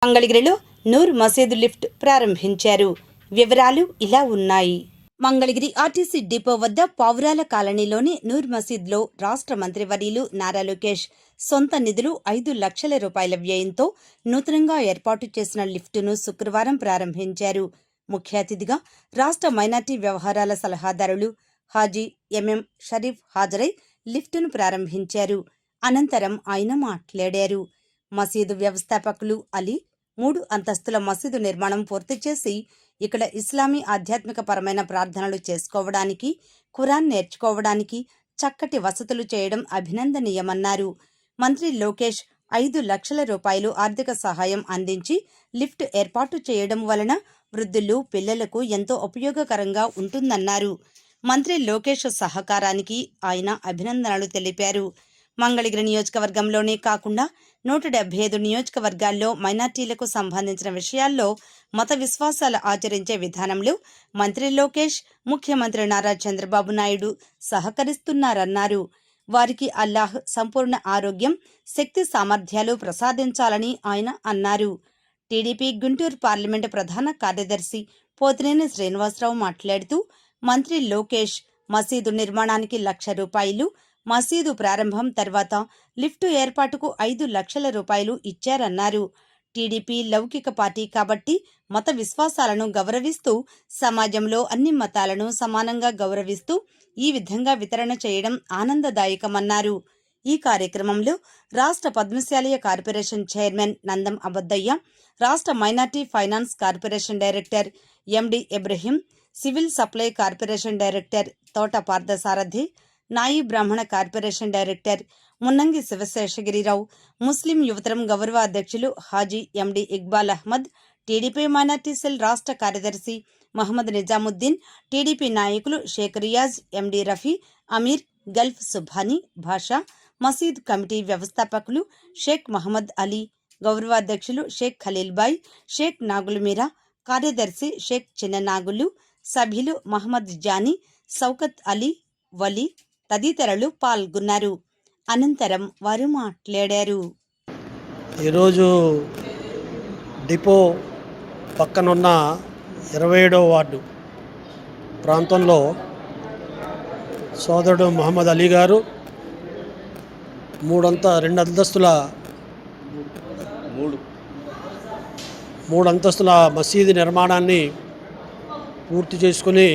మంగళగిరిలో నూర్ మసీదు లిఫ్ట్ ప్రారంభించారు. వివరాలు ఇలా ఉన్నాయి. మంగళగిరి ఆర్టీసీ డిపో వద్ద పావురాల కాలనీలోని నూర్ మసీద్లో రాష్ట్ర మంత్రివర్యులు నారా లోకేష్ సొంత నిధులు 5 లక్షల రూపాయల వ్యయంతో నూతనంగా ఏర్పాటు చేసిన లిఫ్టును శుక్రవారం ప్రారంభించారు. ముఖ్య అతిథిగా రాష్ట్ర మైనార్టీ వ్యవహారాల సలహాదారులు హాజీ ఎంఎం షరీఫ్ హాజరై లిఫ్టును ప్రారంభించారు. అనంతరం ఆయన మాట్లాడారు. మసీదు వ్యవస్థాపకులు అలీ 3 అంతస్తుల మసీదు నిర్మాణం పూర్తి చేసి ఇక్కడ ఇస్లామీ ఆధ్యాత్మిక పరమైన ప్రార్థనలు చేసుకోవడానికి, ఖురాన్ నేర్చుకోవడానికి చక్కటి వసతులు చేయడం అభినందనీయమన్నారు. మంత్రి లోకేష్ 5 లక్షల రూపాయలు ఆర్థిక సహాయం అందించి లిఫ్ట్ ఏర్పాటు చేయడం వలన వృద్ధులు, పిల్లలకు ఎంతో ఉపయోగకరంగా ఉంటుందన్నారు. మంత్రి లోకేష్ సహకారానికి ఆయన అభినందనలు తెలిపారు. మంగళగిరి నియోజకవర్గంలోనే కాకుండా 175 నియోజకవర్గాల్లో మైనార్టీలకు సంబంధించిన విషయాల్లో మత విశ్వాసాలు ఆచరించే విధానంలో మంత్రి లోకేష్, ముఖ్యమంత్రి నారా చంద్రబాబు నాయుడు సహకరిస్తున్నారన్నారు. వారికి అల్లాహ్ సంపూర్ణ ఆరోగ్యం, శక్తి సామర్థ్యాలు ప్రసాదించాలని ఆయన అన్నారు. టీడీపీ గుంటూరు పార్లమెంటు ప్రధాన కార్యదర్శి పోతినేని శ్రీనివాసరావు మాట్లాడుతూ మంత్రి లోకేష్ మసీదు నిర్మాణానికి 1 లక్ష రూపాయలు, మసీదు ప్రారంభం తర్వాత లిఫ్టు ఏర్పాటుకు 5 లక్షల రూపాయలు ఇచ్చారన్నారు. టీడీపీ లౌకిక పార్టీ కాబట్టి మత విశ్వాసాలను గౌరవిస్తూ సమాజంలో అన్ని మతాలను సమానంగా గౌరవిస్తూ ఈ విధంగా వితరణ చేయడం ఆనందదాయకమన్నారు. ఈ కార్యక్రమంలో రాష్ట్ర పద్మశాలియ కార్పొరేషన్ చైర్మన్ నందం అబద్దయ్య, రాష్ట్ర minority finance corporation director MD Ibrahim, civil supply corporation director Thota Parthasarathi, నాయి బ్రాహ్మణ corporation director Munnangi Sivaseshagirirao, Muslim యువతరం గౌరవ అధ్యక్షులు Haji MD Iqbal Ahmed, TDP minority cell రాష్ట్ర కార్యదర్శి మహమ్మద్ నిజాముద్దీన్, టీడీపీ నాయకులు షేక్ రియాజ్, ఎండి రఫీ, అమీర్, గల్ఫ్ సుభానీ, భాషా, మసీద్ కమిటీ వ్యవస్థాపకులు షేక్ మహమ్మద్ అలీ, గౌరవాధ్యక్షులు షేక్ ఖలీల్బాయ్, షేక్ నాగుల్ మీరా, కార్యదర్శి షేక్ చిన్న నాగులు, సభ్యులు మహమ్మద్ జానీ, సౌకత్ అలీ, వలీ తదితరులు పాల్గొన్నారు. అనంతరం వారు మాట్లాడారు. ఈరోజు డిపో పక్కనున్న 27వ వార్డు ప్రాంతంలో సోదరుడు మహమ్మద్ అలీ గారు 3 అంతస్తుల మసీదు నిర్మాణాన్ని పూర్తి చేసుకుని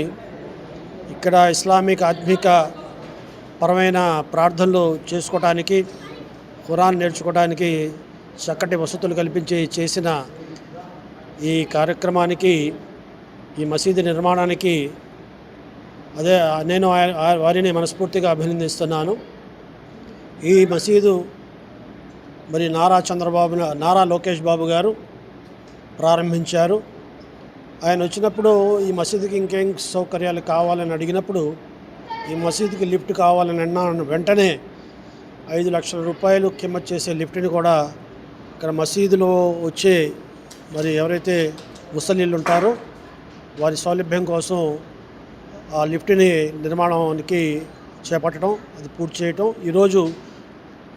ఇక్కడ ఇస్లామిక్ ఆధ్యాత్మిక పరమైన ప్రార్థనలు చేసుకోవడానికి, ఖురాన్ నేర్చుకోవడానికి చక్కటి వసతులు కల్పించి చేసిన ఈ కార్యక్రమానికి, ఈ మసీదు నిర్మాణానికి నేను వారిని మనస్ఫూర్తిగా అభినందిస్తున్నాను. ఈ మసీదు మరి నారా లోకేష్ బాబు గారు ప్రారంభించారు. ఆయన వచ్చినప్పుడు ఈ మసీదుకి ఇంకేం సౌకర్యాలు కావాలని అడిగినప్పుడు ఈ మసీదుకి లిఫ్ట్ కావాలని అన్నాను. వెంటనే 5 లక్షల రూపాయలు కిమ్మత్ చేసే లిఫ్ట్ని కూడా ఇక్కడ మసీదులో వచ్చే మరి ఎవరైతే ముసలీళ్ళు ఉంటారో వారి సౌలభ్యం కోసం ఆ లిఫ్ట్ని నిర్మాణానికి చేపట్టడం, అది పూర్తి చేయటం, ఈరోజు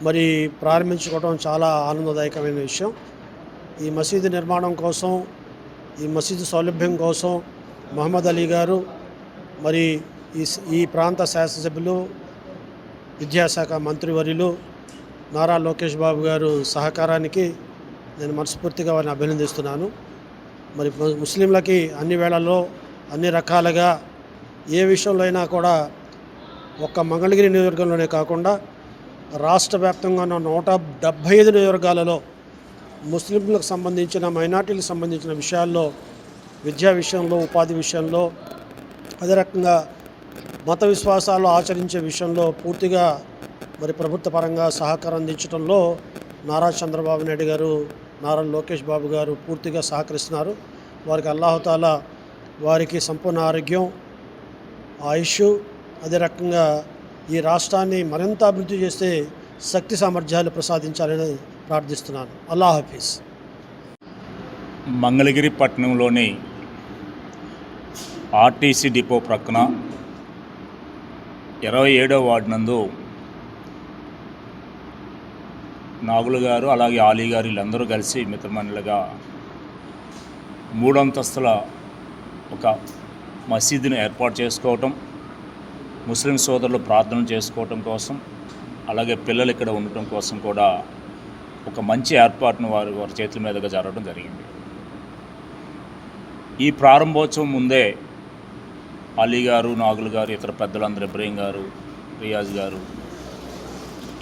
మరి ప్రారంభించుకోవడం చాలా ఆనందదాయకమైన విషయం. ఈ మసీదు నిర్మాణం కోసం, ఈ మసీదు సౌలభ్యం కోసం మహమ్మద్ అలీ గారు, మరి ఈ ప్రాంత శాసనసభ్యులు, విద్యాశాఖ మంత్రివర్యులు నారా లోకేష్ బాబు గారు సహకారానికి నేను మనస్ఫూర్తిగా వారిని అభినందిస్తున్నాను. మరి ముస్లింలకి అన్ని వేళల్లో అన్ని రకాలుగా ఏ విషయంలో అయినా కూడా ఒక్క మంగళగిరి నియోజకవర్గంలోనే కాకుండా రాష్ట్ర వ్యాప్తంగా ఉన్న 175 నియోజకవర్గాలలో ముస్లింలకు సంబంధించిన, మైనార్టీలకు సంబంధించిన విషయాల్లో, విద్యా విషయంలో, ఉపాధి విషయంలో, అదే రకంగా మత విశ్వాసాలు ఆచరించే విషయంలో పూర్తిగా మరి ప్రభుత్వ పరంగా సహకారం అందించడంలో నారా చంద్రబాబు నాయుడు గారు, నారా లోకేష్ బాబు గారు పూర్తిగా సహకరిస్తున్నారు. వారికి అల్లాహుతాలా వారికి సంపూర్ణ ఆరోగ్యం, ఆయుష్, అదే రకంగా ఈ రాష్ట్రాన్ని మరింత అభివృద్ధి చేస్తే శక్తి సామర్థ్యాలు ప్రసాదించాలని ప్రార్థిస్తున్నాను. అల్లాహ్ హఫీజ్. మంగళగిరి పట్టణంలోని ఆర్టీసీ డిపో ప్రక్కన 27వ వార్డు నందు నాగులు గారు అలాగే ఆలీ గారు వీళ్ళందరూ కలిసి మిత్రమండలిగా 3 అంతస్తుల ఒక మసీదుని ఏర్పాటు చేసుకోవటం, ముస్లిం సోదరులు ప్రార్థన చేసుకోవటం కోసం, అలాగే పిల్లలు ఇక్కడ ఉండటం కోసం కూడా ఒక మంచి ఏర్పాటును వారి చేతుల మీదుగా జరగడం జరిగింది. ఈ ప్రారంభోత్సవం ముందే అలీ గారు, నాగులు గారు, ఇతర పెద్దలందరూ, ఇబ్రహీం గారు, రియాజ్ గారు,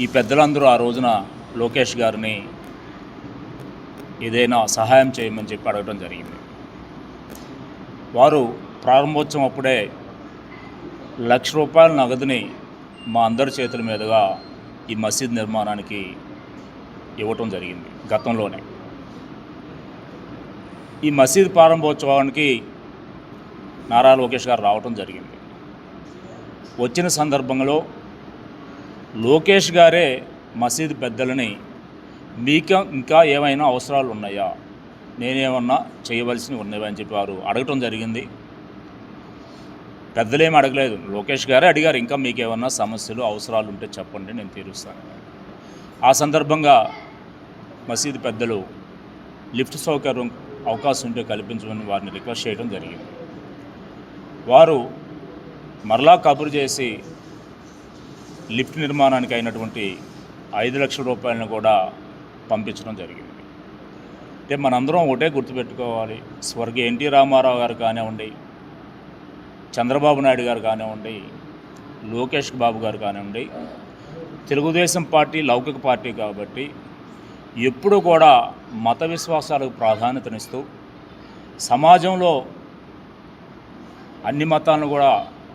ఈ పెద్దలందరూ ఆ రోజున లోకేష్ గారిని ఏదైనా సహాయం చేయమని చెప్పి అడగడం జరిగింది. వారు ప్రారంభోత్సవం అప్పుడే ₹1,00,000 నగదుని మా అందరి చేతుల మీదుగా ఈ మసీద్ నిర్మాణానికి ఇవ్వటం జరిగింది గతంలోనే. ఈ మసీద్ ప్రారంభోత్సవానికి నారా లోకేష్ గారు రావటం జరిగింది. వచ్చిన సందర్భంలో లోకేష్ గారే మసీద్ పెద్దలని మీకు ఇంకా ఏమైనా అవసరాలు ఉన్నాయా, నేనేమన్నా చేయవలసినవి ఉన్నాయా అని చెప్పి వారు అడగటం జరిగింది. పెద్దలేమి అడగలేదు, లోకేష్ గారే అడిగారు, ఇంకా మీకేమన్నా సమస్యలు అవసరాలు ఉంటే చెప్పండి, నేను తీరుస్తాను. ఆ సందర్భంగా మసీదు పెద్దలు లిఫ్ట్ సౌకర్యం అవకాశం ఉంటే కల్పించమని వారిని రిక్వెస్ట్ చేయడం జరిగింది. వారు మరలా కబురు చేసి లిఫ్ట్ నిర్మాణానికి అయినటువంటి ₹5,00,000 కూడా పంపించడం జరిగింది. అంటే మనందరం ఒకటే గుర్తుపెట్టుకోవాలి, స్వర్గీయ ఎన్టీ రామారావు గారు కానివ్వండి, చంద్రబాబు నాయుడు గారు కానివ్వండి, లోకేష్ బాబు గారు కానివ్వండి, తెలుగుదేశం పార్టీ లౌకిక పార్టీ కాబట్టి ఎప్పుడూ కూడా మత విశ్వాసాలకు ప్రాధాన్యతనిస్తూ సమాజంలో అన్ని మతాలను కూడా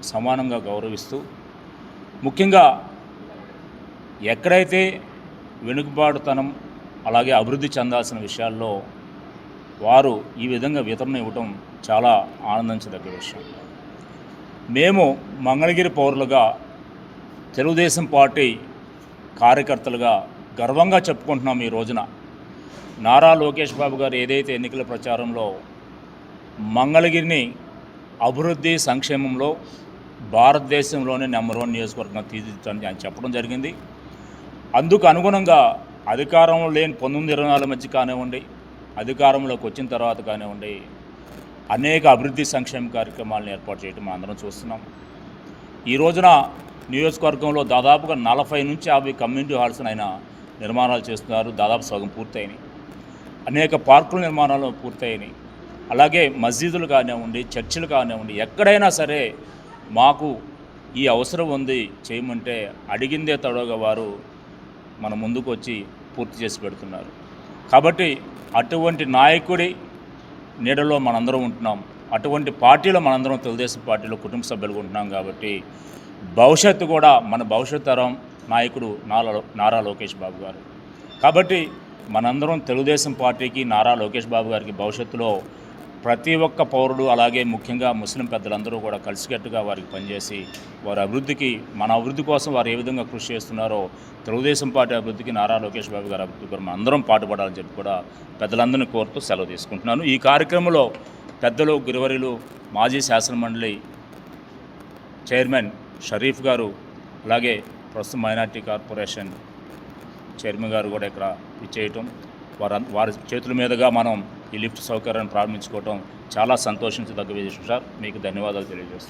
సమానంగా గౌరవిస్తూ, ముఖ్యంగా ఎక్కడైతే వెనుకబాటుతనం అలాగే అభివృద్ధి చెందాల్సిన విషయాల్లో వారు ఈ విధంగా వితరణ ఇవ్వటం చాలా ఆనందించదగ్గ విషయం. మేము మంగళగిరి పౌరులుగా, తెలుగుదేశం పార్టీ కార్యకర్తలుగా గర్వంగా చెప్పుకుంటున్నాం. ఈ రోజున నారా లోకేష్ బాబు గారు ఏదైతే ఎన్నికల ప్రచారంలో మంగళగిరిని అభివృద్ధి సంక్షేమంలో భారతదేశంలోనే #1 నియోజకవర్గంగా తీర్చిదిద్దాలని ఆయన చెప్పడం జరిగింది. అందుకు అనుగుణంగా అధికారంలో లేని 1924 మధ్య కానివ్వండి, అధికారంలోకి వచ్చిన తర్వాత కానివ్వండి, అనేక అభివృద్ధి సంక్షేమ కార్యక్రమాలను ఏర్పాటు చేయడం మనం అందరం చూస్తున్నాం. ఈ రోజున నియోజకవర్గంలో దాదాపుగా 40 నుంచి 50 కమ్యూనిటీ హాల్స్ ఆయన నిర్మాణాలు చేస్తున్నారు. దాదాపు సగం పూర్తయినాయి. అనేక పార్కుల నిర్మాణాలు పూర్తయినాయి. అలాగే మసీదులు కానివ్వండి, చర్చిలు కానివ్వండి, ఎక్కడైనా సరే మాకు ఈ అవసరం ఉంది చేయమంటే అడిగిందే తడవగా వారు మన ముందుకు వచ్చి పూర్తి చేసి పెడుతున్నారు. కాబట్టి అటువంటి నాయకుడి నీడలో మనందరం ఉంటున్నాం. అటువంటి పార్టీలో మనందరం తెలుగుదేశం పార్టీలో కుటుంబ సభ్యులుగా ఉంటున్నాం. కాబట్టి భవిష్యత్తు కూడా మన భవిష్యత్ తరం నాయకుడు నారా లోకేష్ బాబు గారు. కాబట్టి మనందరం తెలుగుదేశం పార్టీకి, నారా లోకేష్ బాబు గారికి భవిష్యత్తులో ప్రతి ఒక్క పౌరుడు, అలాగే ముఖ్యంగా ముస్లిం పెద్దలందరూ కూడా కలిసికట్టుగా వారికి పనిచేసి వారి అభివృద్ధికి, మన అభివృద్ధి కోసం వారు ఏ విధంగా కృషి చేస్తున్నారో తెలుగుదేశం పార్టీ అభివృద్ధికి, నారా లోకేష్ బాబు గారి అభివృద్ధి కూడా అందరం పాటుపడాలని చెప్పి కూడా పెద్దలందరినీ కోరుతూ సెలవు తీసుకుంటున్నాను. ఈ కార్యక్రమంలో పెద్దలు, గిరివరులు, మాజీ శాసనమండలి చైర్మన్ షరీఫ్ గారు, అలాగే ప్రస్తుతం మైనార్టీ కార్పొరేషన్ చైర్మన్ గారు కూడా ఇక్కడ ఇచ్చేయటం, వారి చేతుల మీదుగా మనం ఈ లిఫ్ట్ సౌకర్యాన్ని ప్రారంభించుకోవటం చాలా సంతోషించదగ్గ విషయం సార్. మీకు ధన్యవాదాలు తెలియజేస్తున్నాను.